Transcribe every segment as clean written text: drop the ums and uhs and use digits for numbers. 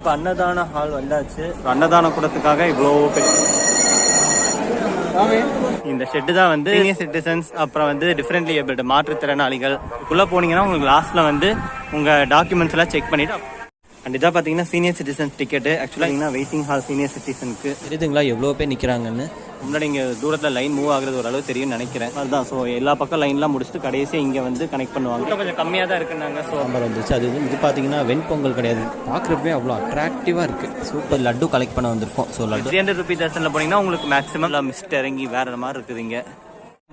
இப்போ அன்னதான ஹால் வந்தாச்சு. அன்னதான கூடத்துக்காக இவ்வளோ இந்த ஷெட்டு தான் வந்து சீனியர் சிட்டிசன்ஸ், அப்புறம் வந்து டிஃப்ரெண்ட்லி ஏபிள்டு மாற்றுத்திறனாளிகள் உள்ளே போனீங்கன்னா உங்களுக்கு லாஸ்ட்டில் வந்து உங்கள் டாக்குமெண்ட்ஸ் எல்லாம் செக் பண்ணிவிட்டு அண்ட் இதாக பார்த்தீங்கன்னா சீனியர் சிட்டிசன்ஸ் டிக்கெட்டு. ஆக்சுவலாக வெயிட்டிங் ஹால் சீனியர் சிட்டிசனுக்கு தெரியுதுங்களா எவ்வளோ பேர் நிற்கிறாங்கன்னு. முன்னாடி இங்கே தூரத்தில் லைன் மூவ் ஆகுறது ஓரளவு தெரியும்னு நினைக்கிறேன். அதுதான் ஸோ எல்லா பக்கம் லைன்லாம் முடிச்சுட்டு கடைசியாக இங்கே வந்து கனெக்ட் பண்ணுவாங்க. கொஞ்சம் கம்மியாக தான் இருக்குன்னாங்க. ஸோ நம்பர் வந்துச்சு. அது இது பார்த்தீங்கன்னா வெண்பொங்கல் கிடையாது, பார்க்குறப்பே அவ்வளோ அட்ராக்டிவாக இருக்குது. சூப்பர் லட்டு கலெக்ட் பண்ண வந்திருக்கோம். ஸோ லட்டு 300 ரூபீஸ் தர்ஷனில் போனீங்கன்னா உங்களுக்கு மேக்ஸிமம் மிஸ்ட் இறங்கி வேறு மாதிரி இருக்குதுங்க.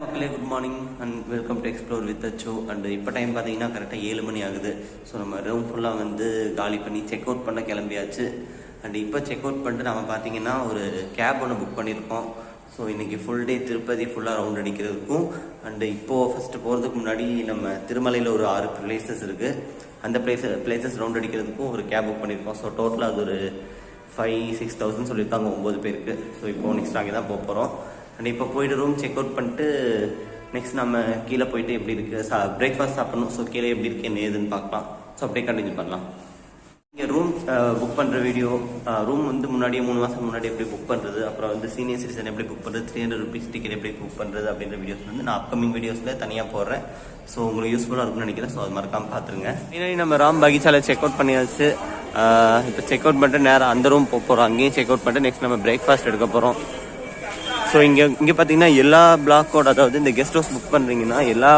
மக்களே good morning and welcome to explore with அச்சோ. அண்ட் இப்போ டைம் பார்த்தீங்கன்னா கரெக்டாக 7 மணி ஆகுது. ஸோ நம்ம ரூம் ஃபுல்லாக வந்து காலி பண்ணி செக் அவுட் பண்ண கிளம்பியாச்சு. அண்ட் இப்போ செக் அவுட் பண்ணிட்டு நம்ம பார்த்தீங்கன்னா ஒரு கேப் ஒன்று புக் பண்ணியிருக்கோம். ஸோ இன்றைக்கி ஃபுல் டே திருப்பதி ஃபுல்லாக ரவுண்ட் அடிக்கிறதுக்கும் அண்டு இப்போது ஃபஸ்ட்டு போகிறதுக்கு முன்னாடி நம்ம திருமலையில் ஒரு 6 பிளேசஸ் இருக்குது. அந்த பிளேசஸ் ரவுண்ட் அடிக்கிறதுக்கும் ஒரு கேப் புக் பண்ணியிருக்கோம். ஸோ டோட்டலாக அது ஒரு 5-6,000 சொல்லியிருக்காங்க 9 பேருக்கு. ஸோ இப்போது நெக்ஸ்ட் அங்கே தான் போக போகிறோம். அண்ட் இப்போ போய்ட்டு ரூம் செக் அவுட் பண்ணிட்டு நெக்ஸ்ட் நம்ம கீழே போயிட்டு எப்படி இருக்குது பிரேக்ஃபாஸ்ட் சாப்பிடணும். ஸோ கீழே எப்படி இருக்குது என்ன ஏதுன்னு பார்க்கலாம். ஸோ அப்படியே கண்டினியூ பண்ணலாம். இங்கே ரூம் புக் பண்ணுற வீடியோ, ரூம் வந்து முன்னாடியே 3 மாதம் முன்னாடி எப்படி புக் பண்ணுறது, அப்புறம் வந்து சீனியர் சிட்டிசன் எப்படி புக் பண்ணுறது, 300 ரூபீஸ் டிக்கெட் எப்படி புக் பண்ணுறது அப்படின்ற வீடியோஸ் வந்து நான் அப்கமிங் வீடியோஸில் தனியாக போடுறேன். ஸோ உங்களுக்கு யூஸ்ஃபுல்லாக இருக்கும்னு நினைக்கிறேன். ஸோ அது மறக்காமல் பார்த்துருங்க. முன்னாடி நம்ம ராம் பகீச்சாவில் செக் அவுட் பண்ணியாச்சு. இப்போ செக் அவுட் பண்ணிட்டு நேரம் அந்த ரூம் போக போகிறோம். அங்கேயும் செக் அவுட் பண்ணிட்டு நெக்ஸ்ட் நம்ம பிரேக்ஃபாஸ்ட் எடுக்க போகிறோம். ஸோ இங்கே பார்த்தீங்கன்னா எல்லா பிளாக்கோட, அதாவது இந்த கெஸ்ட் ஹவுஸ் புக் பண்ணுறீங்கன்னா எல்லா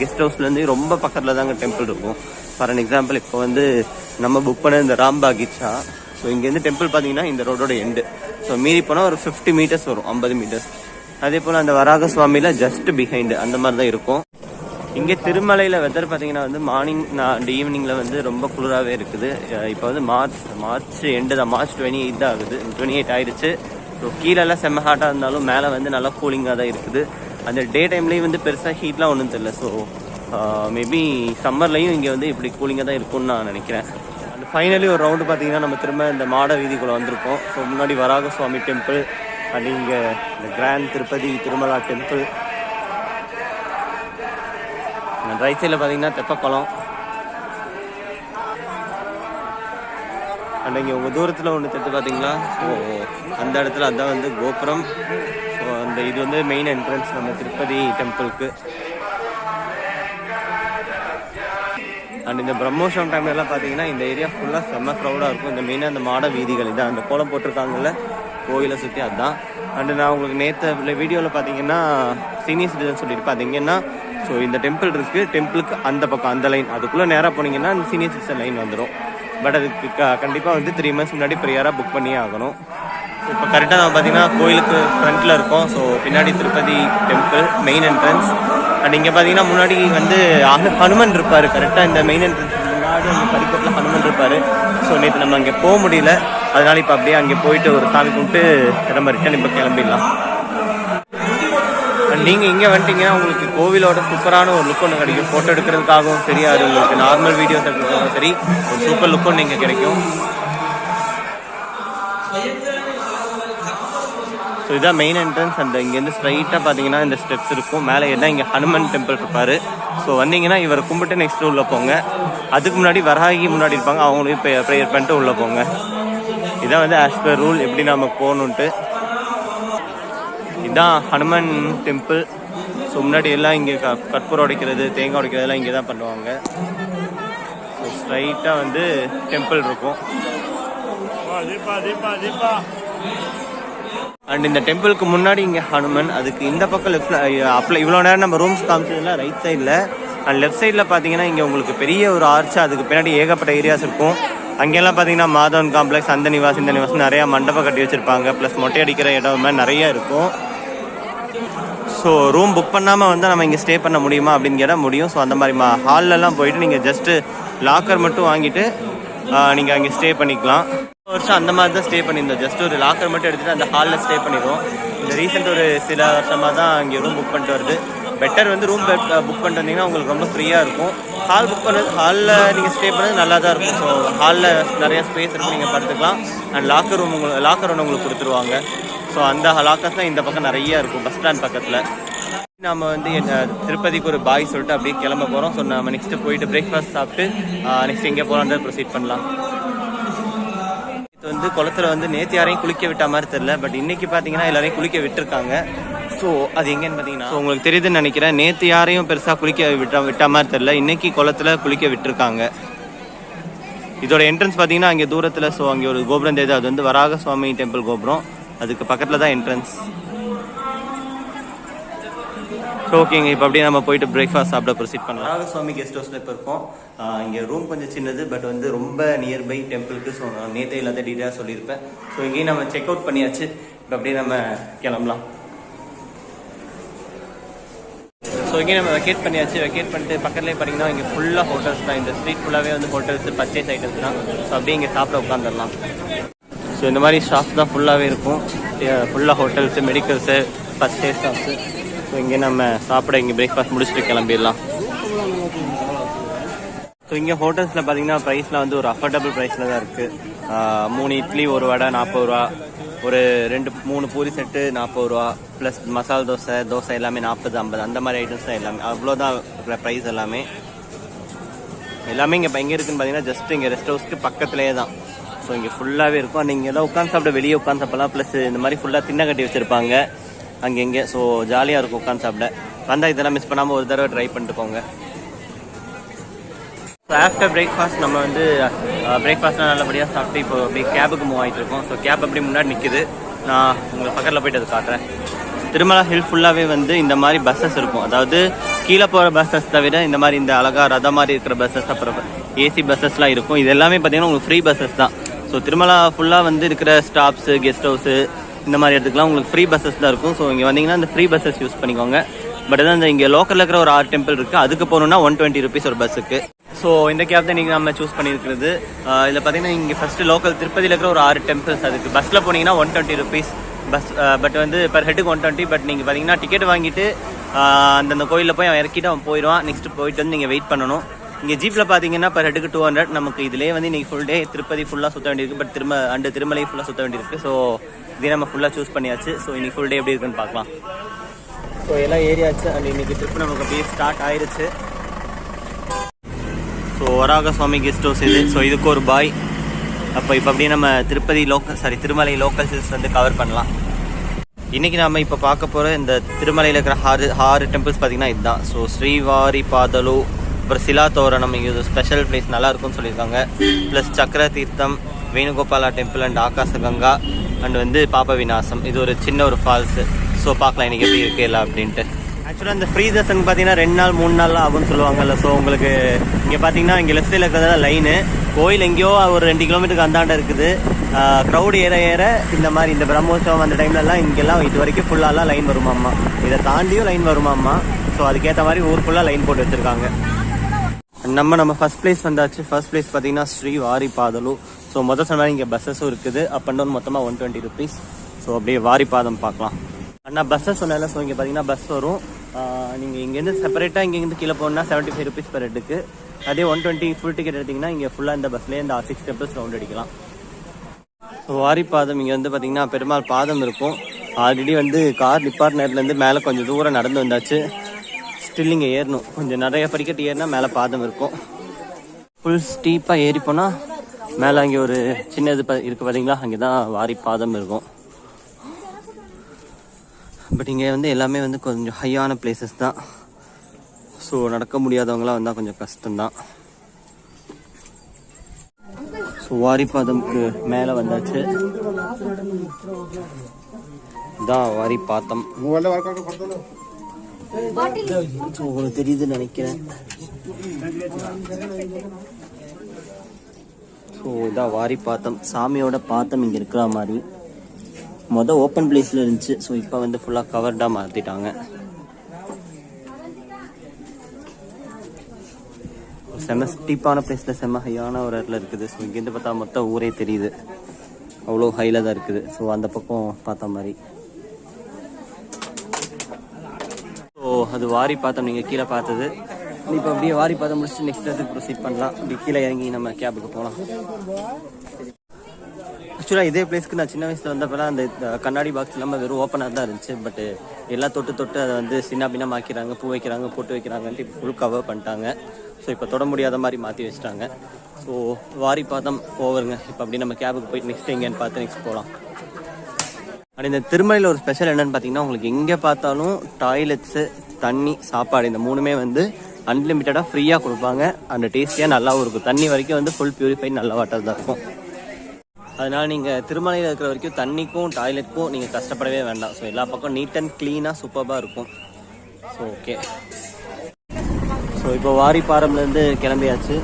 கெஸ்ட் ஹவுஸ்லேருந்து ரொம்ப பக்கத்தில் தாங்க டெம்பிள் இருக்கும். ஃபார் அன் எக்ஸாம்பிள் இப்போ வந்து நம்ம புக் பண்ண இந்த ராம் பகீச்சா. ஸோ இங்கேருந்து டெம்பிள் பார்த்தீங்கன்னா இந்த ரோடோட எண்டு. ஸோ மீறி போனால் ஒரு 50 மீட்டர்ஸ் வரும், 50 மீட்டர்ஸ். அதே போல் அந்த வராக சுவாமியில் ஜஸ்ட் பிஹைண்டு அந்த மாதிரி தான் இருக்கும். இங்கே திருமலையில் வெதர் பார்த்தீங்கன்னா வந்து மார்னிங் அண்ட் ஈவினிங்கில் வந்து ரொம்ப குளிராகவே இருக்குது. இப்போ வந்து மார்ச் எண்டு தான், March 28 தான் ஆகுது, 28 ஆயிடுச்சு. ஸோ கீழெல்லாம் செம்ம ஹாட்டாக இருந்தாலும் மேலே வந்து நல்லா கூலிங்காக தான் இருக்குது. அந்த டே டைம்லேயும் வந்து பெருசாக ஹீட்லாம் ஒன்றும் தெரியல. ஸோ மேபி சம்மர்லையும் இங்கே வந்து இப்படி கூலிங்காக தான் இருக்கும்னு நான் நினைக்கிறேன். அந்த ஃபைனலி ஒரு ரவுண்டு பார்த்தீங்கன்னா நம்ம திரும்ப இந்த மாட வீதிக்குள்ளே வந்திருக்கோம். ஸோ முன்னாடி வராக சுவாமி டெம்பிள், அண்ட் இங்கே இந்த grand Tirupati Tirumala temple. Right சைடில் பார்த்தீங்கன்னா தெப்பக்குளம். அண்ட் இங்கே உங்கள் தூரத்தில் ஒன்று தெரிஞ்சு பார்த்தீங்களா, ஸோ அந்த இடத்துல அதுதான் வந்து கோபுரம். ஸோ அந்த இது வந்து மெயின் என்ட்ரன்ஸ் நம்ம திருப்பதி டெம்பிளுக்கு. அண்ட் இந்த பிரம்மோற்சவம் டைம்லலாம் பார்த்தீங்கன்னா இந்த ஏரியா ஃபுல்லாக செம்ம க்ரௌடாக இருக்கும். இந்த மெயினாக அந்த மாட வீதிகள் இதான், அந்த கோலம் போட்டிருக்காங்கல்ல கோயிலை சுற்றி, அதுதான். அண்டு நான் உங்களுக்கு நேற்று வீடியோவில் பார்த்தீங்கன்னா சீனியர் சிட்டிசன் சொல்லியிருப்பேன். அது எங்கன்னா ஸோ இந்த டெம்பிள் இருக்குது, டெம்பிளுக்கு அந்த பக்கம் அந்த லைன் அதுக்குள்ளே நேராக போனீங்கன்னா அந்த சீனியர் சிட்டிசன் லைன் வந்துடும். பட் அதுக்கு கண்டிப்பாக வந்து 3 months முன்னாடி ப்ரியராக புக் பண்ணியே ஆகணும். இப்போ கரெக்டாக நம்ம பார்த்தீங்கன்னா கோயிலுக்கு ஃப்ரண்ட்டில் இருக்கோம். ஸோ பின்னாடி Tirupati temple main entrance. And இங்கே பார்த்தீங்கன்னா முன்னாடி வந்து ஹனுமன் இருப்பார். கரெக்டாக இந்த மெயின் என்ட்ரன்ஸ் முன்னாடி அந்த படிக்கட்டில் ஹனுமன் இருப்பார். ஸோ நேற்று நம்ம அங்கே போக முடியல, அதனால் இப்போ அப்படியே அங்கே போயிட்டு ஒரு சாமி கும்பிட்டு நம்ம ரிட்டன் இப்போ கிளம்பிடலாம். அண்ட் நீங்கள் இங்கே வந்துட்டீங்கன்னா உங்களுக்கு கோவிலோட சூப்பரான ஒரு லுக் ஒன்று கிடைக்கும். ஃபோட்டோ எடுக்கிறதுக்காகவும் சரி, அது உங்களுக்கு நார்மல் வீடியோஸ் எடுக்கிறதுக்காகவும் சரி, ஒரு சூப்பர் லுக் ஒன்று இங்கே கிடைக்கும். ஸோ இதான் மெயின் என்ட்ரன்ஸ். அந்த இங்கேருந்து ஸ்ட்ரைட்டாக பார்த்தீங்கன்னா இந்த ஸ்டெப்ஸ் இருக்கும். மேலே என்ன இங்கே ஹனுமன் டெம்பிள் இருப்பார். ஸோ வந்தீங்கன்னா இவரை கும்பிட்டு நெக்ஸ்ட் உள்ளே போங்க. அதுக்கு முன்னாடி வராகி முன்னாடி இருப்பாங்க, அவங்களையும் ப்ரேயர் பண்ணிட்டு உள்ளே போங்க. இதான் வந்து ஆஸ் பர் ரூல் எப்படி நம்ம போகணுன்ட்டு. இதுதான் ஹனுமன் டெம்பிள். ஸோ முன்னாடி எல்லாம் இங்கே கற்பூரம் உடைக்கிறது, தேங்காய் உடைக்கிறதுலாம் இங்கே தான் பண்ணுவாங்க. ஸோ ஸ்ட்ரைட்டாக வந்து டெம்பிள் இருக்கும். அண்ட் இந்த டெம்பிளுக்கு முன்னாடி இங்கே ஹனுமன், அதுக்கு இந்த பக்கம் லெஃப்டில் இவ்வளோ நேரம் நம்ம ரூம்ஸ் காமிச்சதுலாம் ரைட் சைடில். அண்ட் லெஃப்ட் சைடில் பார்த்தீங்கன்னா இங்கே உங்களுக்கு பெரிய ஒரு ஆர்ச், அதுக்கு பின்னாடி ஏகப்பட்ட ஏரியாஸ் இருக்கும். அங்கெல்லாம் பார்த்தீங்கன்னா மாதவன் காம்ப்ளெக்ஸ், அந்த நிவாஸ் இந்த நிவாஸ் நிறையா மண்டபம் கட்டி வச்சுருப்பாங்க. ப்ளஸ் மொட்டை அடிக்கிற இடம் மாதிரி நிறையா இருக்கும். ஸோ ரூம் புக் பண்ணாமல் வந்து நம்ம இங்கே ஸ்டே பண்ண முடியுமா அப்படின்னு கேட்டால் முடியும். ஸோ அந்த மாதிரி ஹால்லலாம் போயிட்டு நீங்கள் ஜஸ்ட்டு லாக்கர் மட்டும் வாங்கிட்டு நீங்கள் அங்கே ஸ்டே பண்ணிக்கலாம். வருஷம் அந்த மாதிரி தான் ஸ்டே பண்ணியிருந்தோம். ஜஸ்ட் ஒரு லாக்கர் மட்டும் எடுத்துகிட்டு அந்த ஹாலில் ஸ்டே பண்ணிடுவோம். இந்த ரீசெண்ட் ஒரு சில வருஷமாக தான் இங்கே ரூம் புக் பண்ணிட்டு வருது. பெட்டர் வந்து ரூம் புக் பண்ணிட்டு வந்தீங்கன்னா உங்களுக்கு ரொம்ப ஃப்ரீயாக இருக்கும். ஹால் புக் பண்ணது, ஹாலில் நீங்கள் ஸ்டே பண்ணது நல்லா தான் இருக்கும். ஸோ ஹாலில் நிறையா ஸ்பேஸ் இருக்கும், நீங்கள் படுத்துக்கலாம். அண்ட் லாக்கர் ஒன்று உங்களுக்கு கொடுத்துருவாங்க. ஸோ அந்த லாக்கர்ஸ்லாம் இந்த பக்கம் நிறையா இருக்கும், பஸ் ஸ்டாண்ட் பக்கத்தில். நம்ம வந்து திருப்பதிக்கு ஒரு பாய் சொல்லிட்டு அப்படியே கிளம்ப போகிறோம். ஸோ நம்ம நெக்ஸ்ட்டு போயிட்டு பிரேக்ஃபாஸ்ட் சாப்பிட்டு நெக்ஸ்ட் எங்கே போகலான்றது ப்ரொசீட் பண்ணலாம். வந்து குளத்துல வந்து நேற்று யாரையும் குளிக்க விட்ட மாதிரி தெரியல, பட் இன்னைக்கு பார்த்தீங்கன்னா எல்லாரையும் குளிக்க விட்டுருக்காங்க. ஸோ அது எங்கன்னு பார்த்தீங்கன்னா உங்களுக்கு தெரியுதுன்னு நினைக்கிறேன். நேற்று யாரையும் பெருசாக குளிக்க விட்ட மாதிரி தெரியல, இன்னைக்கு குளத்துல குளிக்க விட்டுருக்காங்க. இதோட என்ட்ரன்ஸ் பார்த்தீங்கன்னா அங்கே தூரத்தில், ஸோ அங்கே ஒரு கோபுரம் தெரியுது, அது வந்து வராக சுவாமி டெம்பிள் கோபுரம், அதுக்கு பக்கத்தில் தான் என்ட்ரன்ஸ். ஸோ ஓகேங்க, இப்போ அப்படியே நம்ம போயிட்டு பிரேக்ஃபாஸ்ட் சாப்பிட ப்ரொசீட் பண்ணலாம். வராக சுவாமி கெஸ்ட் ஹவுஸில் இப்போ இருக்கோம். இங்கே ரூம் கொஞ்சம் சின்னது, பட் வந்து ரொம்ப நியர்பை டெம்பிளுக்கு. ஸோ நான் நேற்றே எல்லாத்தையும் டீட்டெயிலாக சொல்லியிருப்பேன். ஸோ இங்கேயும் நம்ம செக் அவுட் பண்ணியாச்சு. இப்போ அப்படியே நம்ம கிளம்பலாம். ஸோ இங்கே நம்ம வெக்கேட் பண்ணியாச்சு. வெக்கேட் பண்ணிட்டு பக்கத்துலேயே பார்த்தீங்கன்னா இங்கே ஃபுல்லாக ஹோட்டல்ஸ் தான். இந்த ஸ்ட்ரீட் ஃபுல்லாகவே வந்து ஹோட்டல்ஸ், பர்ச்சேஸ் ஐட்டம்ஸ் தான். ஸோ அப்படியே இங்கே சாப்பிட உட்காந்துடலாம். ஸோ இந்த மாதிரி ஷாப்ஸ் தான் ஃபுல்லாகவே இருக்கும். ஃபுல்லாக hotels, medicals, purchase shops. So இங்கே நம்ம சாப்பிட இங்கே பிரேக்ஃபாஸ்ட் முடிச்சுட்டு கிளம்பிடலாம். ஸோ இங்கே ஹோட்டல்ஸில் பார்த்தீங்கன்னா ப்ரைஸ்லாம் வந்து ஒரு அஃபோர்டபுள் ப்ரைஸில் தான் இருக்குது. 3 இட்லி 1 வடை 40 ரூபா, ஒரு 2-3 பூரி செட்டு 40 ரூபா, ப்ளஸ் மசால் தோசை எல்லாமே 40-50 அந்த மாதிரி ஐட்டம்ஸ் தான் எல்லாமே. அவ்வளோதான் ப்ரைஸ் எல்லாமே. இங்கே இப்போ எங்கே இருக்குன்னு பார்த்தீங்கன்னா ஜஸ்ட் இங்கே ரெஸ்ட் ஹவுஸ்க்கு பக்கத்துலேயே தான். ஸோ இங்கே ஃபுல்லாகவே இருக்கும். நீங்கள் எதாவது உட்காந்து சாப்பிட வெளியே உட்காந்து சாப்பிடலாம். ப்ளஸ் இந்த மாதிரி ஃபுல்லாக தின்ன கட்டி வச்சுருப்பாங்க அங்கெங்கே. ஸோ ஜாலியாக இருக்கும் உட்காந்து சாப்பிட. வந்தால் இதெல்லாம் மிஸ் பண்ணாமல் ஒரு தடவை ட்ரை பண்ணிட்டு போங்க. ஸோ ஆஃப்டர் பிரேக்ஃபாஸ்ட் நம்ம வந்து பிரேக்ஃபாஸ்ட்லாம் நல்லபடியாக சாப்பிட்டு இப்போ அப்படியே கேபுக்கு மூவ் ஆகிட்டு இருக்கோம். ஸோ கேப் அப்படி முன்னாடி நிற்குது. நான் உங்களை பக்கத்தில் போய்ட்டு அது காட்டுறேன். திருமலா ஹில் ஃபுல்லாகவே வந்து இந்த மாதிரி பஸ்ஸஸ் இருக்கும். அதாவது கீழே போகிற பஸ்ஸஸ் தவிர இந்த மாதிரி இந்த அழகா ரத மாதிரி இருக்கிற பஸ்ஸஸ், அப்புறம் ஏசி பஸ்ஸஸ்லாம் இருக்கும். இது எல்லாமே பார்த்தீங்கன்னா உங்களுக்கு ஃப்ரீ பஸ்ஸஸ் தான். ஸோ திருமலா ஃபுல்லாக வந்து இருக்கிற ஸ்டாப்ஸு, கெஸ்ட் ஹவுஸு, இந்த மாதிரி இடத்துக்குலாம் உங்களுக்கு ஃப்ரீ பஸ்ஸஸ் தான் இருக்கும். ஸோ இங்கே வந்தீங்கன்னா இந்த ஃப்ரீ பஸ்ஸஸ் யூஸ் பண்ணிக்கோங்க. பட் அதான் இந்த இங்கே லோக்கலில் இருக்கிற ஒரு 6 டெம்பிள் இருக்குது, அதுக்கு போகணுன்னா 120 rupees ஒரு பஸ்ஸுக்கு. ஸோ இந்த கேப் தான் நீங்கள் நம்ம சூஸ் பண்ணியிருக்கிறது. இதில் பார்த்தீங்கன்னா இங்கே ஃபஸ்ட்டு லோக்கல் திருப்பதியில் இருக்கிற ஒரு 6 டெம்பிள்ஸ், அதுக்கு பஸ்ஸில் போனீங்கன்னா 120 rupees பஸ். பட் வந்து பர் ஹெட்டுக்கு 120. பட் நீங்கள் பார்த்தீங்கன்னா டிக்கெட் வாங்கிட்டு அந்தந்த கோயிலில் போய் அவன் இறக்கிட்டு அவன் போயிடுவான். நெக்ஸ்ட்டு போயிட்டு வந்து நீங்கள் வெயிட் பண்ணணும். இங்கே ஜீப்பில் பார்த்தீங்கன்னா பர் ஹெட்டுக்கு 200. நமக்கு இதிலே வந்து இன்றைக்கி ஃபுல் டே திருப்பதி ஃபுல்லாக சுற்ற வேண்டியிருக்கு. பட் திருமலை ஃபுல்லாக சுற்ற வேண்டியிருக்கு. ஸோ இதே நம்ம ஃபுல்லாக சூஸ் பண்ணியாச்சு. ஸோ இன்னைக்கு ஃபுல் டே எப்படி இருக்குன்னு பார்க்கலாம். ஸோ எல்லாம் ஏரியாச்சு. அண்ட் இன்னைக்கு ட்ரிப் நமக்கு அப்படியே ஸ்டார்ட் ஆயிடுச்சு. ஸோ வராக சுவாமி கெஸ்ட் ஹவுஸ் இது. ஸோ இதுக்கு ஒரு பாய். அப்போ இப்போ அப்படியே நம்ம திருமலை லோக்கல் ஹில்ஸ் வந்து கவர் பண்ணலாம். இன்றைக்கி நம்ம இப்போ பார்க்க போகிற இந்த திருமலையில் இருக்கிற 6 டெம்பிள்ஸ் பார்த்திங்கன்னா இதுதான். ஸோ ஸ்ரீவாரி பாதலு, அப்புறம் சிலா தோரணம், இங்கே ஒரு ஸ்பெஷல் பிளேஸ் நல்லா இருக்கும்னு சொல்லியிருக்காங்க. ப்ளஸ் சக்கர தீர்த்தம், வேணுகோபாலா டெம்பிள் அண்ட் ஆகாசகங்கா, அண்ட் வந்து பாப விநாசம். இது ஒரு சின்ன ஒரு ஃபால்ஸு. ஸோ பார்க்கலாம் இன்றைக்கி எப்படி இருக்கு இல்லை அப்படின்ட்டு. ஆக்சுவலாக இந்த ஃப்ரீ தர்ஷன் பார்த்தீங்கன்னா 2 நாள் 3 நாள் ஆகும்னு சொல்லுவாங்கல்ல. ஸோ உங்களுக்கு இங்கே பார்த்தீங்கன்னா இங்கே லெஃப்ட் சைடில் இருக்கிறதா லைனு. கோயில் எங்கேயோ ஒரு 2 கிலோமீட்டருக்கு அந்தாண்ட இருக்குது. க்ரௌடு ஏற இந்த மாதிரி இந்த பிரம்மோற்சவம் அந்த டைம்லலாம் இங்கெல்லாம் இது வரைக்கும் ஃபுல்லாலாம் லைன் வருமாம்மா. இதை தாண்டியும் லைன் வருமாம்மா. ஸோ அதுக்கேற்ற மாதிரி ஊர் ஃபுல்லாக லைன் போட்டு வச்சுருக்காங்க. நம்ம ஃபர்ஸ்ட் பிளேஸ் வந்தாச்சு. ஃபர்ஸ்ட் பிளேஸ் பார்த்தீங்கன்னா ஸ்ரீ வாரி பாதலு. ஸோ சொன்ன மாதிரி இங்கே பஸ்ஸஸும் இருக்குது. அப் அண்ட் டவுன் மொத்தமாக 120 rupees. ஸோ அப்படியே வாரி பாதம் பார்க்கலாம். அண்ணா பஸ்ஸஸ் சொன்னால. ஸோ இங்கே பார்த்தீங்கன்னா பஸ் வரும். நீங்கள் இங்கேருந்து செப்பரேட்டாக இங்கேருந்து கீழே போகணுன்னா 75 rupees per ஹெட்டுக்கு. அதே 120 ஃபுல் டிக்கெட் எடுத்திங்கன்னா இங்கே ஃபுல்லாக இந்த பஸ்லேயே இந்த 6 temples ரவுண்ட் அடிக்கலாம். ஸோ வாரி பாதம் இங்கே வந்து பார்த்தீங்கன்னா பெருமாள் பாதம் இருக்கும். ஆல்ரெடி வந்து கார் டிபார்ட்மெண்ட்லேருந்து மேலே கொஞ்சம் தூரம் நடந்து வந்தாச்சு. ஸ்டில் இங்கே ஏறணும். கொஞ்சம் நிறைய படிக்கட்டு ஏறினா மேலே பாதம் இருக்கும். ஃபுல் ஸ்டீப்பாக ஏறி போனால் மேலே அங்கே ஒரு சின்ன இது இருக்குது பார்த்தீங்களா, அங்கே தான் வாரி பாதம் இருக்கும். பட் இங்கே வந்து எல்லாமே வந்து கொஞ்சம் ஹையான பிளேசஸ் தான். ஸோ நடக்க முடியாதவங்களாம் வந்தால் கொஞ்சம் கஷ்டம்தான். ஸோ வாரிபாதம்க்கு மேலே வந்தாச்சு. இதான் வாரிபாதம். உங்களுக்கு தெரியுதுன்னு நினைக்கிறேன். ஸோ இதான் வாரிபாதம். சாமியோட பாத்தம் இங்கே இருக்கிற மாதிரி மொதல் ஓப்பன் பிளேஸில் இருந்துச்சு. ஸோ இப்போ வந்து ஃபுல்லாக கவர்டாக மாற்றிட்டாங்க. செம்ம ஸ்டீப்பான பிளேஸில் செம்ம ஹையான ஒரு இடத்துல இருக்குது. ஸோ இங்கேருந்து பார்த்தா மொத்தம் ஊரே தெரியுது. அவ்வளோ ஹையில் தான் இருக்குது. ஸோ அந்த பக்கம் பார்த்த மாதிரி. ஸோ அது வாரி பார்த்தோம், நீங்கள் கீழே பார்த்தது. இப்போ அப்படியே வாரி பார்த்து முடிச்சுட்டு நெக்ஸ்ட் இடத்துக்கு ப்ரொசீட் பண்ணலாம். அப்படி கீழே இறங்கி நம்ம கேபுக்கு போகலாம். ஆக்சுவலாக இதே பிளேஸ்க்கு நான் சின்ன வயசில் வந்தப்பெல்லாம் அந்த கண்ணாடி பாக்ஸ் இல்லாமல் வெறும் ஓப்பனாக தான் இருந்துச்சு. பட் எல்லாம் தொட்டு அதை வந்து சின்ன பின்னமாக்கிறாங்க, பூ வைக்கிறாங்க, பொட்டு வைக்கிறாங்கன்ட்டு ஃபுல் கவர் பண்ணிட்டாங்க. ஸோ இப்போ தொட முடியாத மாதிரி மாற்றி வச்சுட்டாங்க. ஸோ வாரிப்பாதம் ஓவருங்க. இப்போ அப்படி நம்ம கேபுக்கு போயிட்டு நெக்ஸ்ட் எங்கேன்னு பார்த்து நெக்ஸ்ட் போகலாம். அப்படி இந்த திருமலையில் ஒரு ஸ்பெஷல் என்னென்னு பார்த்தீங்கன்னா, உங்களுக்கு எங்கே பார்த்தாலும் டாய்லெட்ஸு, தண்ணி, சாப்பாடு இந்த மூணுமே வந்து அன்லிமிட்டடாக ஃப்ரீயாக கொடுப்பாங்க. அந்த டேஸ்டியாக நல்லாவும் இருக்கும். தண்ணி வரைக்கும் வந்து ஃபுல் பியூரிஃபைட் நல்ல வாட்டர் தான் இருக்கும். அதனால் நீங்கள் திருமலையில் இருக்கிற வரைக்கும் தண்ணிக்கும் டாய்லெட்டுக்கும் நீங்கள் கஷ்டப்படவே வேண்டாம். ஸோ எல்லா பக்கம் நீட் அண்ட் க்ளீனாக சூப்பராக இருக்கும். ஸோ ஓகே, ஸோ இப்போ வாரிப்பாறம்லேருந்து கிளம்பியாச்சு.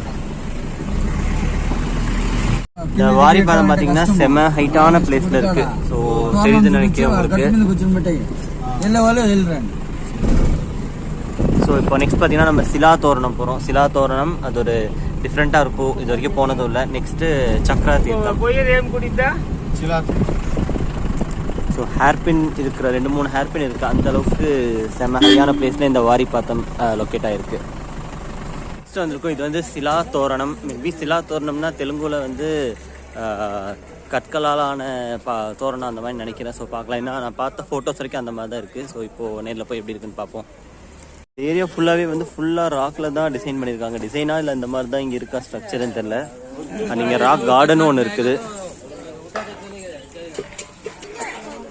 இந்த வாரிப்பாலம் பார்த்தீங்கன்னா செம ஹைட்டான பிளேஸ்ல இருக்கு. ஸோ தெரியுது நினைக்கிறேன் உங்களுக்கு. ஸோ இப்போ நெக்ஸ்ட் பார்த்தீங்கன்னா நம்ம சிலா தோரணம் போகிறோம். சிலா தோரணம் அது ஒரு டிஃப்ரெண்ட்டாக இருக்கும். இது வரைக்கும் போனதும் இல்லை. நெக்ஸ்ட்டு சக்ரா தீர்த்தம். ஸோ ஹேர்பின் இருக்கிற 2-3 ஹேர்பின் இருக்குது. அந்த அளவுக்கு செம ஹையான பிளேஸில் இந்த வாரிப்பாத்தம் லொக்கேட் ஆகிருக்கு. நெக்ஸ்ட் வந்திருக்கும். இது வந்து சிலா தோரணம். மேபி சிலா தோரணம்னா தெலுங்குல வந்து கற்களாலான தோரணம் அந்த மாதிரி நினைக்கிறேன். ஸோ பார்க்கலாம். ஏன்னா நான் பார்த்த ஃபோட்டோஸ் வரைக்கும் அந்த மாதிரி தான் இருக்குது. ஸோ இப்போது நேரில் போய் எப்படி இருக்குன்னு பார்ப்போம். ஏரியா ஃபுல்லாகவே வந்து ஃபுல்லாக ராக்கில் தான் டிசைன் பண்ணியிருக்காங்க. டிசைனாக இல்லை இந்த மாதிரி தான் இங்கே இருக்கா ஸ்ட்ரக்சர்னு தெரில. இங்கே ராக் கார்டனும் ஒன்று இருக்குது.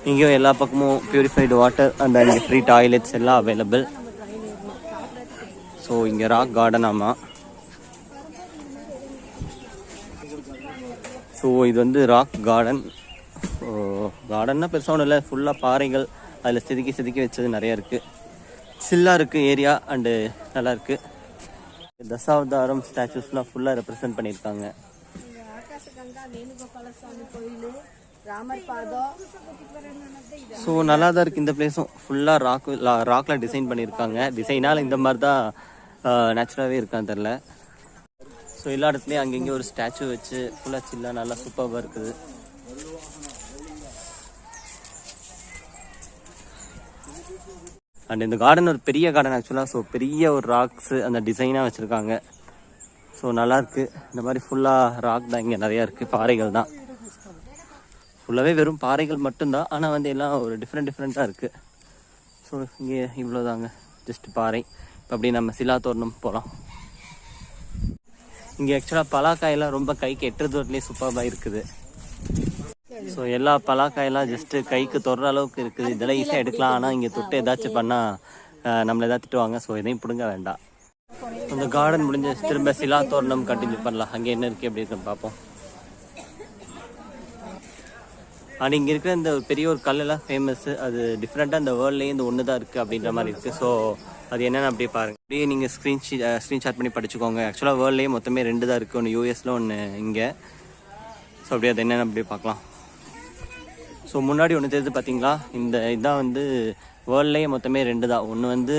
இங்கேயும் எல்லா பக்கமும் பியூரிஃபைடு வாட்டர் அண்ட் இங்கே ஃப்ரீ டாய்லெட்ஸ் எல்லாம் அவைலபிள். ஸோ இங்கே ராக் கார்டன். ஆமாம், ஸோ இது வந்து ராக் கார்டன். கார்டன்னா பெருசாக ஒன்றும் இல்லை. ஃபுல்லாக பாறைகள் அதில் செதுக்கி வச்சது நிறையா இருக்குது. சில்லாக இருக்குது ஏரியா அண்டு நல்லாயிருக்கு. தசாவதாரம் ஸ்டாச்சுஸ்லாம் ஃபுல்லாக ரெப்ரசன்ட் பண்ணியிருக்காங்க. ஸோ நல்லா தான் இருக்குது. இந்த பிளேஸும் ஃபுல்லாக ராக்கில் டிசைன் பண்ணியிருக்காங்க. டிசைனால் இந்த மாதிரி தான் நேச்சுரலாகவே இருக்கான்னு தெரில. ஸோ எல்லா இடத்துலையும் அங்கங்கே ஒரு ஸ்டாச்சு வச்சு ஃபுல்லாக சில்லாக நல்லா சூப்பராக இருக்குது. அண்ட் இந்த கார்டன் ஒரு பெரிய கார்டன் ஆக்சுவலாக. ஸோ பெரிய ஒரு ராக்ஸு அந்த டிசைனாக வச்சுருக்காங்க. ஸோ நல்லாயிருக்கு. இந்த மாதிரி ஃபுல்லாக ராக் தான் இங்கே நிறையா இருக்குது. பாறைகள் தான் ஃபுல்லாகவே, வெறும் பாறைகள் மட்டும்தான். ஆனால் வந்து எல்லாம் ஒரு டிஃப்ரெண்ட்டாக இருக்குது. ஸோ இங்கே இவ்வளோதாங்க, ஜஸ்ட் பாறை. இப்போ அப்படியே நம்ம சிலா தோரணம் போகலாம். இங்கே ஆக்சுவலாக பலாக்காயெல்லாம் ரொம்ப கைக்கு எட்டுறது வரலையே சூப்பராக இருக்குது. ஸோ எல்லா பலாக்காயெல்லாம் ஜஸ்ட்டு கைக்கு தொடுற அளவுக்கு இருக்குது. இதெல்லாம் ஈஸியாக எடுக்கலாம். ஆனால் இங்கே தொட்டு ஏதாச்சும் பண்ணால் நம்மளை ஏதாவது திட்டுவாங்க. ஸோ இதையும் பிடுங்க வேண்டாம். அந்த கார்டன் முடிஞ்ச திரும்ப சிலா தோரணம் கண்டினியூ பண்ணலாம். அங்கே என்ன இருக்குது எப்படி இருக்குன்னு பார்ப்போம். ஆனால் இங்கே இருக்கிற இந்த பெரிய ஒரு கல்லெல்லாம் ஃபேமஸ்ஸு. அது டிஃப்ரெண்ட்டாக இந்த வேர்ல்ட்லேயே இந்த ஒன்று தான் இருக்குது அப்படின்ற மாதிரி இருக்குது. ஸோ அது என்னென்னு அப்படியே பாருங்கள். அப்படியே நீங்கள் ஸ்க்ரீன்ஷாட் பண்ணி படிச்சுக்கோங்க. ஆக்சுவலாக வேர்ல்ட்லேயே மொத்தமே 2 தான் இருக்குது. ஒன்று யூஎஸில், ஒன்று இங்கே. ஸோ அப்படியே அது என்னென்னு அப்படியே பார்க்கலாம். ஸோ முன்னாடி ஒன்று தெரியுது பார்த்தீங்களா, இதான் வந்து வேர்ல்ட்லேயே மொத்தமே 2 தான். ஒன்று வந்து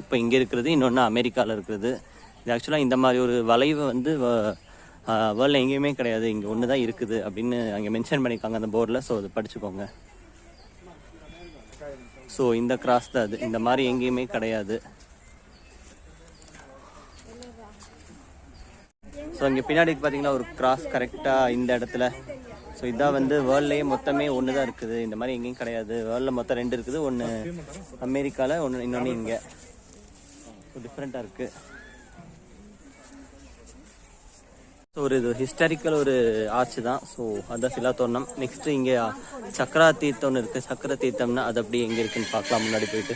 இப்போ இங்கே இருக்கிறது, இன்னொன்று அமெரிக்காவில் இருக்கிறது. இது ஆக்சுவலாக இந்த மாதிரி ஒரு வளைவு வந்து வேர்ல்டில் எங்கேயுமே கிடையாது. இங்கே ஒன்று தான் இருக்குது அப்படின்னு அங்கே மென்ஷன் பண்ணியிருக்காங்க அந்த போர்டில். ஸோ அது படிச்சுக்கோங்க. ஸோ இந்த கிராஸ் தான் அது. இந்த மாதிரி எங்கேயுமே கிடையாது. ஸோ இங்கே பின்னாடி பார்த்தீங்கன்னா ஒரு கிராஸ் கரெக்டாக இந்த இடத்துல. ஸோ இதான் வந்து வேர்ல்ட்லேயே மொத்தமே ஒன்று தான் இருக்குது. இந்த மாதிரி எங்கேயும் கிடையாது. வேர்ல்டில் மொத்தம் 2 இருக்குது. ஒன்று அமெரிக்காவில், இன்னொன்று இங்கே. ஸோ டிஃப்ரெண்ட்டாக இருக்குது. ஸோ ஒரு இது ஹிஸ்டாரிக்கல் ஒரு ஆர்ச் தான். ஸோ அதுதான் சிலா தோரணம். நெக்ஸ்ட்டு இங்கே சக்கரா தீர்த்தம்னு இருக்குது. சக்கர தீர்த்தம்னா அது அப்படியே எங்கே இருக்குதுன்னு பார்க்கலாம் முன்னாடி போயிட்டு.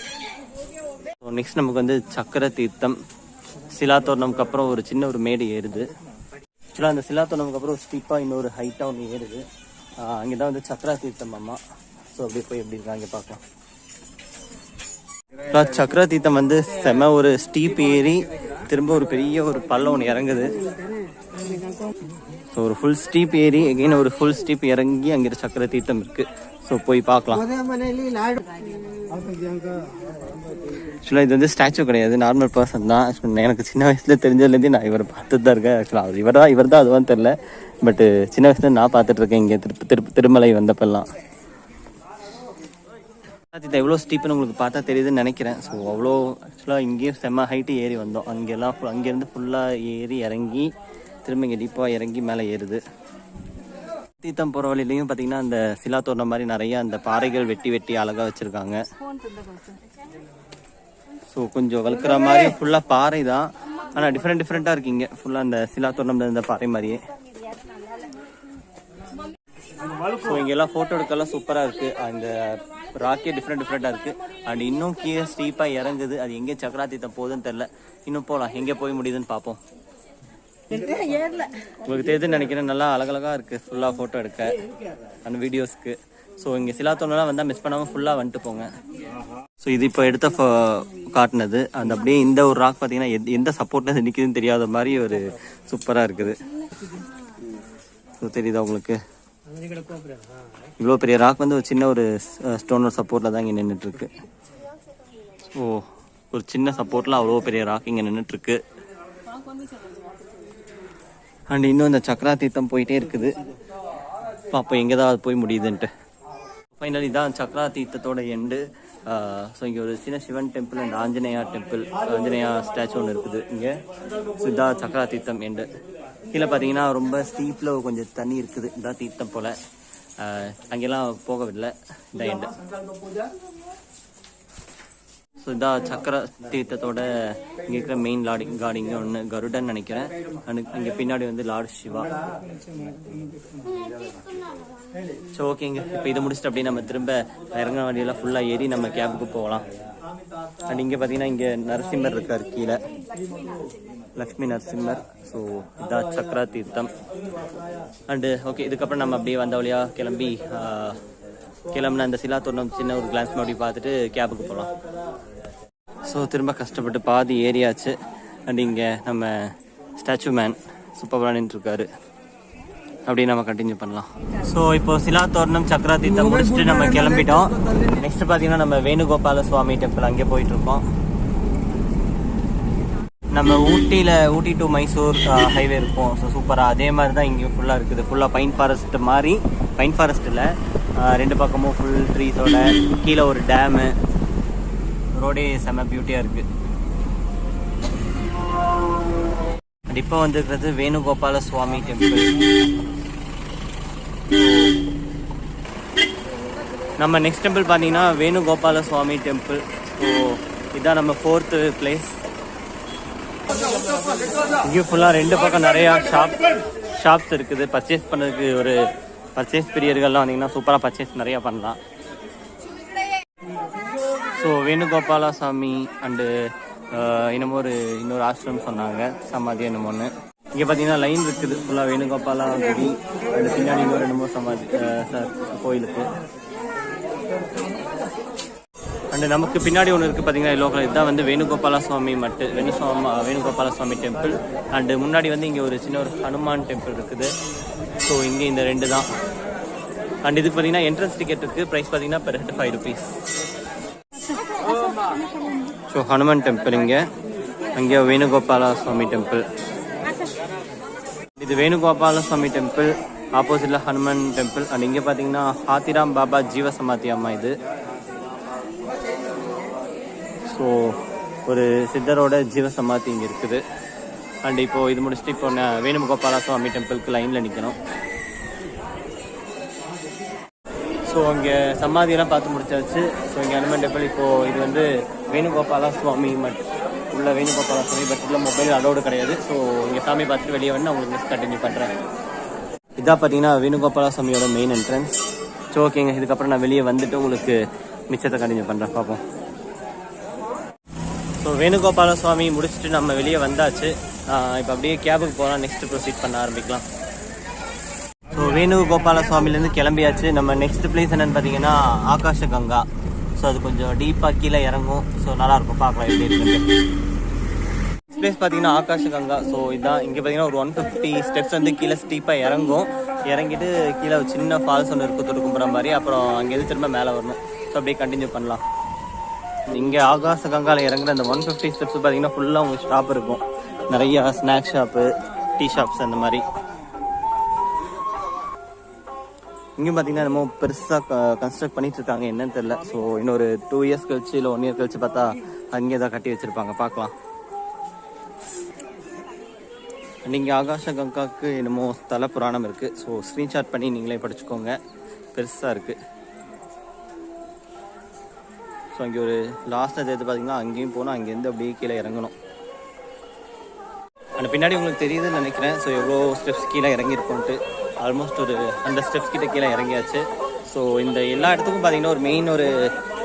ஸோ நெக்ஸ்ட் நமக்கு வந்து சக்கர தீர்த்தம். சிலா தோரணம்க்கு அப்புறம் ஒரு சின்ன ஒரு மேடு ஏறுது. ஆக்சுவலாக அந்த சிலா தோரணம்க்கு அப்புறம் ஸ்டீப்பாக இன்னொரு ஹைட்டாக ஒன்று ஏறுது. அங்கே தான் வந்து சக்கரா தீர்த்தம் அம்மா. ஸோ அப்படியே போய் எப்படி இருக்காங்க பார்க்கலாம். சக்கரா தீர்த்தம் வந்து செம ஒரு ஸ்டீப் ஏறி திரும்ப ஒரு பெரிய ஒரு பள்ளம் ஒன்று இறங்குது. ஸோ ஒரு ஃபுல் ஸ்டீப் ஏறி எகைன் ஒரு ஃபுல் ஸ்டீப் இறங்கி அங்கே சக்கர தீர்த்தம் இருக்குது. ஸோ போய் பார்க்கலாம். ஆக்சுவலாக இது வந்து ஸ்டாச்சு கிடையாது, நார்மல் பர்சன் தான். எனக்கு சின்ன வயசில் தெரிஞ்சதுலேருந்து நான் இவரை பார்த்துட்டு தான் இருக்கேன். ஆக்சுவலாக இவர் தான் அதுவான்னு தெரில. பட்டு சின்ன வயசுல நான் பார்த்துட்ருக்கேன் இங்கே திருமலை வந்தப்பெல்லாம். இது எவ்வளோ ஸ்டீப்னு உங்களுக்கு பார்த்தா தெரியுதுன்னு நினைக்கிறேன். ஸோ அவ்வளோ ஆக்சுவலாக இங்கேயும் செம்ம ஹைட்டு ஏறி வந்தோம். அங்கேருந்து ஃபுல்லாக ஏறி இறங்கி திரும்ப இங்கே டீப்பாக இறங்கி மேலே ஏறுது. தீர்த்தம் போகிற வழியிலையும் பார்த்தீங்கன்னா அந்த சிலா தோரணம் மாதிரி நிறைய அந்த பாறைகள் வெட்டி அழகாக வச்சுருக்காங்க. ஸோ கொஞ்சம் வளர்க்குற மாதிரி ஃபுல்லாக பாறை தான். ஆனால் டிஃப்ரெண்ட்டாக இருக்கீங்க ஃபுல்லாக அந்த சிலா தோரணம் இந்த பாறை மாதிரியே. ஸோ இங்கெல்லாம் ஃபோட்டோ எடுக்கலாம் சூப்பராக இருக்குது. அந்த ராக்கே டிஃப்ரெண்ட்டாக இருக்குது. அண்ட் இன்னும் கீழே ஸ்டீப்பாக இறங்குது. அது எங்கே சக்கரா தீர்த்தம் போகுதுன்னு தெரில. இன்னும் போகலாம், எங்கே போய் முடியுதுன்னு பார்ப்போம். உங்களுக்கு தெரியுதுன்னு நினைக்கிறேன். நல்லா அழகழகாக இருக்குது ஃபுல்லாக ஃபோட்டோ எடுக்க அந்த வீடியோஸ்க்கு. ஸோ இங்கே சிலா தோரணம்லாம் வந்தால் மிஸ் பண்ணாமல் ஃபுல்லாக வந்துட்டு போங்க. ஸோ இது இப்போ எடுத்த காட்டினது. அந்த அப்படியே இந்த ஒரு ராக் பார்த்தீங்கன்னா எந்த சப்போர்ட்ல நிற்குதுன்னு தெரியாத மாதிரி ஒரு சூப்பராக இருக்குது. ஸோ தெரியுதா உங்களுக்கு? இவ்வளோ பெரிய ராக் வந்து ஒரு சின்ன ஒரு ஸ்டோன் சப்போர்ட்ல தான் இங்கே நின்றுட்டு இருக்கு. ஸோ ஒரு சின்ன சப்போர்ட்ல அவ்வளோ பெரிய ராக் இங்கே நின்றுட்டு இருக்கு. அண்ட் இன்னும் இந்த சக்கரா தீர்த்தம் போயிட்டே இருக்குது. பார்ப்போம் எங்கே தான் அது போய் முடியுதுன்ட்டு. ஃபைனலி தான் சக்கரா தீர்த்தத்தோட எண்டு. ஸோ இங்கே ஒரு சின்ன Sivan temple and Anjaneya temple, Anjaneya statue ஒன்று இருக்குது இங்கே. ஸோ இதான் சக்கரா தீர்த்தம் எண்டு. கீழே பார்த்தீங்கன்னா ரொம்ப ஸ்டீப்பில் கொஞ்சம் தண்ணி இருக்குது. இதான் தீர்த்தம் போல். அங்கெல்லாம் போகவில்லை. இதான் எண்டு. ஸோ இதான் சக்கர தீர்த்தத்தோட இங்கே இருக்கிற மெயின் காட் இங்கே ஒன்று கருடன் நினைக்கிறேன். அங்கே பின்னாடி வந்து லார்ட் சிவா. ஸோ ஓகேங்க, இப்போ இதை முடிச்சுட்டு அப்படியே நம்ம திரும்ப இறங்க வண்டியெல்லாம் ஃபுல்லாக ஏறி நம்ம கேபுக்கு போகலாம். அண்ட் இங்கே பார்த்தீங்கன்னா இங்கே நரசிம்மர் இருக்கார் கீழே, லக்ஷ்மி நரசிம்மர். ஸோ இதான் சக்கரா தீர்த்தம். அண்டு ஓகே, இதுக்கப்புறம் நம்ம அப்படியே வந்த வழியாக கிளம்புன அந்த சிலா தோரணம் சின்ன ஒரு கிளான்ஸ் மாதிரி பார்த்துட்டு கேபுக்கு போகலாம். ஸோ திரும்ப கஷ்டப்பட்டு பாதி ஏரியாச்சு. அண்ட் இங்கே நம்ம ஸ்டாச்சு மேன் சூப்பராக நின்றுருக்காரு. அப்படியே நம்ம கண்டினியூ பண்ணலாம். ஸோ இப்போ சிலா தோரணம் சக்கரா தீர்த்தம் முடிச்சுட்டு நம்ம கிளம்பிட்டோம். நெக்ஸ்ட் பார்த்தீங்கன்னா நம்ம வேணுகோபால சுவாமி டெம்பிள் அங்கே போயிட்டு இருக்கோம். நம்ம ஊட்டி டு மைசூர் ஹைவே இருக்கும். ஸோ சூப்பராக அதே மாதிரி தான் இங்கே ஃபுல்லாக இருக்குது. ஃபுல்லாக பைன் ஃபாரஸ்ட் மாதிரி. பைன் ஃபாரஸ்ட்டில் ரெண்டு பக்கமும் ஃபுல் ட்ரீஸோட, கீழே ஒரு டேமு, ரோடே செம்ம பியூட்டியாக இருக்குது. அண்ட் இப்போ வந்துருக்கிறது வேணுகோபால சுவாமி டெம்பிள். நம்ம நெக்ஸ்ட் டெம்பிள் பார்த்தீங்கன்னா வேணுகோபால சுவாமி டெம்பிள். ஸோ இதுதான் நம்ம 4th பிளேஸ். இங்கே ஃபுல்லாக ரெண்டு பக்கம் நிறையா ஷாப்ஸ் இருக்குது. பர்ச்சேஸ் பண்ணுறதுக்கு ஒரு பர்ச்சேஸ் பிரியர்கள்லாம் வந்தீங்கன்னா சூப்பராக பர்ச்சேஸ் நிறையா பண்ணலாம். ஸோ வேணுகோபால சாமி அண்டு இன்னொரு ஆசிரமம் சொன்னாங்க, சமாதி என்னமோன்னு. இங்கே பார்த்தீங்கன்னா லைன் இருக்குது ஃபுல்லாக வேணுகோபாலா குடி. அண்டு பின்னாடி இன்னொரு என்னமோ சமாதி கோயிலுக்கு. அண்டு நமக்கு பின்னாடி ஒன்று இருக்குது பார்த்தீங்கன்னா எல்லோ கலர். இதுதான் வந்து வேணுகோபால சுவாமி வேணுகோபால சுவாமி டெம்பிள். அண்டு முன்னாடி வந்து இங்கே ஒரு சின்ன ஒரு ஹனுமான் டெம்பிள் இருக்குது. ஸோ இங்கே இந்த ரெண்டு தான். அண்ட் இது பார்த்தீங்கன்னா என்ட்ரன்ஸ் டிக்கெட் இருக்குது. ப்ரைஸ் பார்த்தீங்கன்னா per head 5 rupees. So Hanuman temple இங்கே, அங்கே வேணுகோபால சுவாமி டெம்பிள். இது வேணுகோபால சுவாமி டெம்பிள், ஆப்போசிட்டில் ஹனுமான் டெம்பிள். அண்ட் இங்கே பார்த்தீங்கன்னா ஹாத்திராம் பாபா ஜீவ சமாதி அம்மா இது. ஸோ ஒரு சித்தரோட ஜீவ சமாதி இங்கே இருக்குது. அண்ட் இப்போது இது முடிச்சுட்டு இப்போ வேணுகோபால சுவாமி டெம்பிளுக்கு லைனில் நிற்கணும். ஸோ இங்கே சமாதியெல்லாம் பார்த்து முடிச்சாச்சு. ஸோ இங்கே ஹனுமான் டெம்பிள். இப்போது இது வந்து வேணுகோபால சுவாமி உள்ள வேணுகோபால சுவாமி பட் உள்ள மொபைல் அலோடு கிடையாது. ஸோ இங்கே சாமி பார்த்துட்டு வெளியே வந்து நான் உங்களுக்கு கண்டினியூ பண்ணுறேன். இதான் பார்த்தீங்கன்னா வேணுகோபால சுவாமியோட மெயின் என்ட்ரன்ஸ். ஸோ ஓகேங்க, இதுக்கப்புறம் நான் வெளியே வந்துட்டு உங்களுக்கு மிச்சத்தை கண்டினியூ பண்ணுறேன், பார்ப்போம். ஸோ வேணுகோபால சுவாமி முடிச்சுட்டு நம்ம வெளியே வந்தாச்சு. இப்போ அப்படியே கேபுக்கு போகலாம், நெக்ஸ்ட் ப்ரொசீட் பண்ண ஆரம்பிக்கலாம். ஸோ வேணுகோபால சுவாமிலேருந்து கிளம்பியாச்சு. நம்ம நெக்ஸ்ட் பிளேஸ் என்னென்னு பார்த்தீங்கன்னா ஆகாஷ கங்கா. ஸோ அது கொஞ்சம் டீப்பாக கீழே இறங்கும். ஸோ நல்லாயிருக்கும், பார்க்கலாம் எப்படி இருக்குது. நெக்ஸ்ட் பிளேஸ் பார்த்தீங்கன்னா ஆகாஷ கங்கா. ஸோ இதான் இங்கே பார்த்தீங்கன்னா ஒரு 150 ஸ்டெப்ஸ் வந்து கீழே ஸ்டீப்பாக இறங்கும். இறங்கிட்டு கீழே ஒரு சின்ன ஃபால்ஸ் ஒன்று இருக்கும், தொடுக்கும்புற மாதிரி. அப்புறம் அங்கேருந்து திரும்ப மேலே வரணும். ஸோ அப்படியே கண்டினியூ பண்ணலாம். இங்கே ஆகாஷ கங்காவில் இறங்குற அந்த 150 ஸ்டெப்ஸ் பார்த்தீங்கன்னா ஃபுல்லாக உங்களுக்கு ஷாப் இருக்கும். நிறையா ஸ்நாக்ஸ் ஷாப்பு, டீ ஷாப்ஸ் அந்த மாதிரி. இங்கேயும் பார்த்தீங்கன்னா நம்ம பெருசாக கன்ஸ்ட்ரக்ட் பண்ணிட்டு இருக்காங்க, என்னன்னு தெரியல. ஸோ இன்னொரு 2 years கழிச்சு இல்லை 1 year கழிச்சு பார்த்தா அங்கே தான் கட்டி வச்சுருப்பாங்க, பார்க்கலாம். நீங்கள் ஆகாஷ கங்காவுக்கு என்னமோ தல புராணம் இருக்குது. ஸோ ஸ்க்ரீன்ஷாட் பண்ணி நீங்களே படிச்சுக்கோங்க, பெருசாக இருக்குது. ஸோ அங்கே ஒரு லாஸ்ட்டில் சேர்த்து பார்த்தீங்கன்னா அங்கேயும் போனால் அங்கேருந்து அப்படியே கீழே இறங்கணும். அந்த பின்னாடி உங்களுக்கு தெரியுதுன்னு நினைக்கிறேன். ஸோ எவ்வளோ ஸ்டெப்ஸ் கீழே இறங்கியிருக்கோன்ட்டு ஆல்மோஸ்ட் ஒரு 100 ஸ்டெப்ஸ் கிட்ட கீழே இறங்கியாச்சு. ஸோ இந்த எல்லா இடத்துக்கும் பார்த்தீங்கன்னா ஒரு மெயின் ஒரு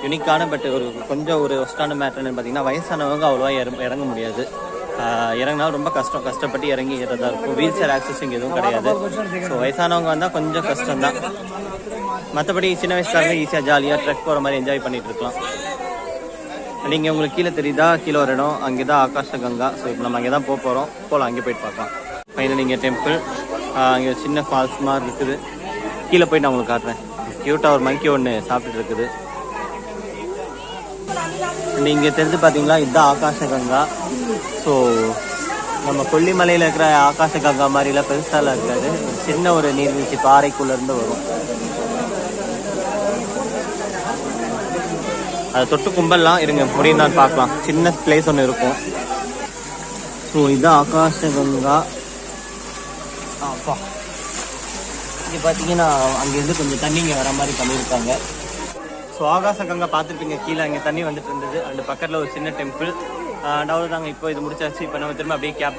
யூனிக்கான பட் ஒரு கொஞ்சம் ஒரு ஒஸ்டான மேட்டர்னு பார்த்தீங்கன்னா வயசானவங்க அவ்வளோவா இறங்க முடியாது. இறங்கினாலும் ரொம்ப கஷ்டப்பட்டு இறங்கி ஏறதா இருக்கும். வீல் சேர் ஆக்சஸ் இங்கே எதுவும் கிடையாது. ஸோ வயசானவங்க வந்தால் கொஞ்சம் கஷ்டம்தான். மற்றபடி சின்ன வயசுக்காக ஈஸியாக ஜாலியாக ட்ரெக் போகிற மாதிரி என்ஜாய் பண்ணிட்டு இருக்கலாம். நீங்கள் உங்களுக்கு கீழே தெரியுதா, கீழே ஒரு இடம் அங்கே தான் ஆகாஷ கங்கா. ஸோ இப்போ நம்ம அங்கே தான் போகலாம். அங்கே போயிட்டு பார்க்கலாம். ஃபைனல் இங்கே டெம்பிள், அங்கே சின்ன ஃபால்ஸ் மாதிரி இருக்குது. கீழே போய் நான் உங்களுக்கு காட்டுறேன். க்யூட்டாக ஒரு மங்கி ஒன்று சாப்பிட்டுட்டு இருக்குது. இங்கே தெரிஞ்சு பார்த்தீங்களா, இதுதான் ஆகாஷ கங்கா. ஸோ நம்ம கொல்லிமலையில் இருக்கிற ஆகாஷ கங்கா மாதிரிலாம் பெருசாலாம் இருக்காது. சின்ன ஒரு நீர்வீழ்ச்சி பாறைக்குள்ளேருந்து வரும். அதை தொட்டு கும்பல்லாம் இருங்க முடியும் தான் பார்க்கலாம். சின்ன பிளேஸ் ஒன்று இருக்கும். ஸோ இதுதான் ஆகாஷ கங்கா. அப்பா இங்கே பார்த்தீங்கன்னா அங்கேருந்து கொஞ்சம் தண்ணி இங்கே வர மாதிரி பண்ணியிருக்காங்க. ஸோ ஆகாஷ கங்கா பார்த்துருப்பீங்க. கீழே அங்கே தண்ணி வந்துட்டு இருந்தது. அந்த பக்கத்தில் ஒரு சின்ன டெம்பிள். அதாவது நாங்கள் இப்போ இது முடிச்சாச்சு. இப்போ நம்ம திரும்ப அப்படியே கேப்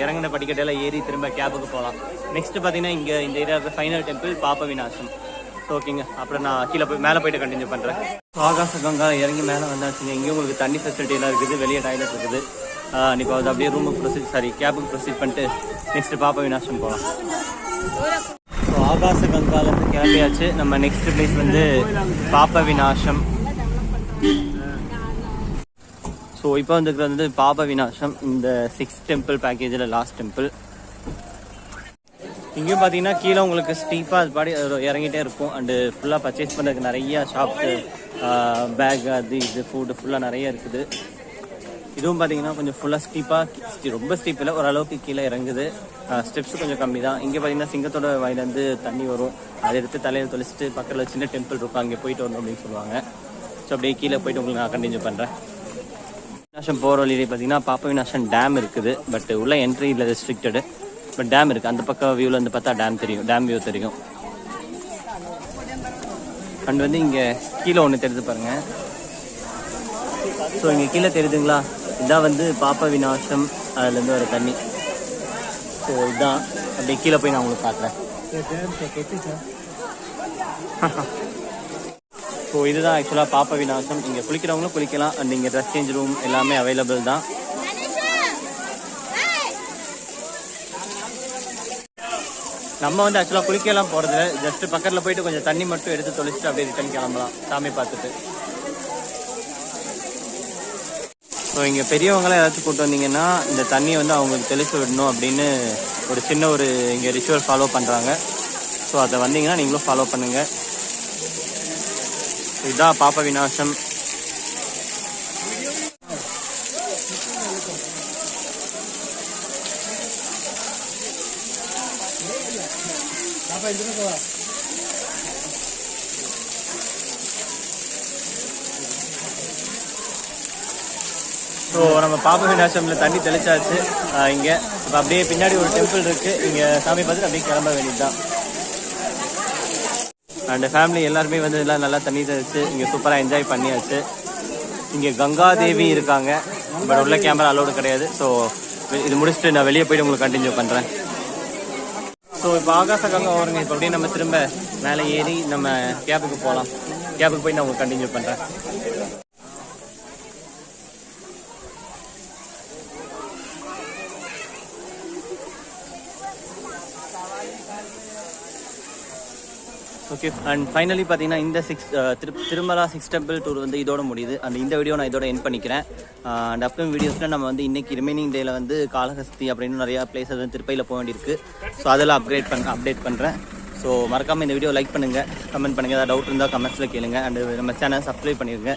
இறங்கின படிக்கட்டெல்லாம் ஏறி திரும்ப கேபுக்கு போகலாம். நெக்ஸ்ட் பார்த்தீங்கன்னா இங்கே இந்த ஏரியாவுக்கு ஃபைனல் டெம்பிள் பாப்ப விநாசம். ஸோ ஓகேங்க, அப்புறம் நான் கீழே போய் மேலே போய்ட்டு கண்டினியூ பண்ணுறேன். ஆகாஷ கங்கா இறங்கி மேலே வந்தாச்சுங்க. இங்கே உங்களுக்கு தண்ணி ஃபெசிலிட்டிலாம் இருக்குது, வெளியே டாய்லெட் இருக்குது. இப்போ அது அப்படியே ரூமுக்கு கேபுக்கு ப்ரொசீட் பண்ணிட்டு நெக்ஸ்ட் பாப்ப விநாசம் போகலாம். ஸோ ஆகாஷ கங்காலேருந்து கிளம்பியாச்சு. நம்ம நெக்ஸ்ட் பிளேஸ் வந்து பாப்ப விநாசம். ஸோ இப்போ வந்து பாப விநாசம், இந்த 6 டெம்பிள் பேக்கேஜில் லாஸ்ட் டெம்பிள். இங்கேயும் பார்த்தீங்கன்னா கீழே உங்களுக்கு ஸ்டீப்பாக அது பாடி இறங்கிட்டே இருக்கும். அண்டு ஃபுல்லாக பர்ச்சேஸ் பண்ணுறதுக்கு நிறையா ஷாப்ஸு, பேக், அது இது ஃபுட்டு ஃபுல்லாக நிறைய இருக்குது. இதுவும் பார்த்தீங்கன்னா கொஞ்சம் ஃபுல்லாக ஸ்டீப்பாக, ரொம்ப ஸ்டீப் இல்லை, ஓரளவுக்கு கீழே இறங்குது. ஸ்டெப்ஸு கொஞ்சம் கம்மி தான். இங்கே பார்த்தீங்கன்னா சிங்கத்தோட வாயிலேருந்து தண்ணி வரும். அதை எடுத்து தலையில் தொலைச்சிட்டு பக்கத்தில் சின்ன டெம்பிள் இருக்கும், அங்கே போயிட்டு வரணும் அப்படின்னு சொல்லுவாங்க. ஸோ அப்படியே கீழே போயிட்டு உங்களுக்கு நான் கண்டினியூ பண்ணுறேன். விநாசம் போகிற வழியிலே பார்த்தீங்கன்னா பாப்ப விநாசம் டேம் இருக்குது. பட் உள்ள என்ட்ரி இல்லை, ரெஸ்ட்ரிக்டடு. பட் டேம் இருக்குது. அந்த பக்கம் வியூவில் வந்து பார்த்தா டேம் வியூ தெரியும். அண்ட் வந்து இங்கே கீழே ஒன்று தெரிஞ்சு பாருங்கள். ஸோ இங்கே கீழே தெரியுதுங்களா, இதான் வந்து பாப்ப விநாசம், அதுலேருந்து வர தண்ணி. ஸோ இதுதான் அப்படியே கீழே போய் நான் உங்களுக்கு காட்டுறேன். ஸோ இதுதான் ஆக்சுவலாக பாப்ப விநாசம். இங்கே குளிக்கிறவங்களும் குளிக்கலாம். அண்ட் இங்கே ட்ரெஸ் சேஞ்ச் ரூம் எல்லாமே அவைலபிள் தான். நம்ம வந்து ஆக்சுவலாக குளிக்கலாம் போகிறது, ஜஸ்ட் பக்கத்தில் போயிட்டு கொஞ்சம் தண்ணி மட்டும் எடுத்து தொலைச்சிட்டு அப்படியே ரிட்டர்ன் கிளம்பலாம் சாமி பார்த்துட்டு. ஸோ இங்கே பெரியவங்களாம் ஏதாச்சும் கூப்பிட்டு வந்தீங்கன்னா இந்த தண்ணியை வந்து அவங்களுக்கு தெளிச்சு விடணும் அப்படின்னு ஒரு சின்ன ஒரு இங்கே ரிச்சுவல் ஃபாலோ பண்ணுறாங்க. ஸோ அதை வந்தீங்கன்னா நீங்களும் ஃபாலோ பண்ணுங்கள். இதுதான் பாப்ப விநாசம். ஸோ நம்ம பாப்ப விநாசம்ல தண்ணி தெளிச்சாச்சு. இங்கே இப்போ அப்படியே பின்னாடி ஒரு டெம்பிள் இருக்குது. இங்கே சாமி பார்த்துட்டு அப்படியே கிளம்ப வேண்டியதுதான். அண்ட் ஃபேமிலி எல்லாருமே வந்து எல்லாம் நல்லா தண்ணி தெளிச்சு இங்கே சூப்பராக என்ஜாய் பண்ணியாச்சு. இங்கே கங்காதேவி இருக்காங்க, பட் உள்ள கேமரா அலோடு கிடையாது. ஸோ இது முடிச்சுட்டு நான் வெளியே போய்ட்டு உங்களுக்கு கண்டினியூ பண்ணுறேன். ஸோ இப்போ ஆகாஷ கங்கா வருங்க. இப்போ அப்படியே நம்ம திரும்ப மேலே ஏறி நம்ம கேபுக்கு போகலாம். கேபுக்கு போய் நான் உங்களுக்கு கண்டினியூ பண்ணுறேன். ஓகே, அண்ட் ஃபைனலி பார்த்தீங்கன்னா இந்த திருமலா 6 டெம்பிள் டூர் வந்து இதோட முடியுது. அண்ட் இந்த வீடியோ நான் இதோட எண்ட் பண்ணிக்கிறேன். அண்ட் அப்கமிங் வீடியோஸில் நம்ம வந்து இன்றைக்கி ரிமைனிங் டேயில் வந்து காளஹஸ்தி அப்படின்னு நிறையா பிளேஸஸ் வந்து திருப்பதியில் போக வேண்டியிருக்கு. ஸோ அதெல்லாம் அப்டேட் பண்ணுறேன். ஸோ மறக்காமல் இந்த வீடியோ லைக் பண்ணுங்கள், கமெண்ட் பண்ணுங்கள். ஏதாவது டவுட் இருந்தால் கமெண்ட்ஸில் கேளுங்க. அண்ட் நம்ம சேனல் சப்ஸ்கிரைப் பண்ணிடுங்க.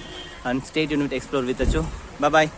And stay tune with explore with அச்சு. பாய்.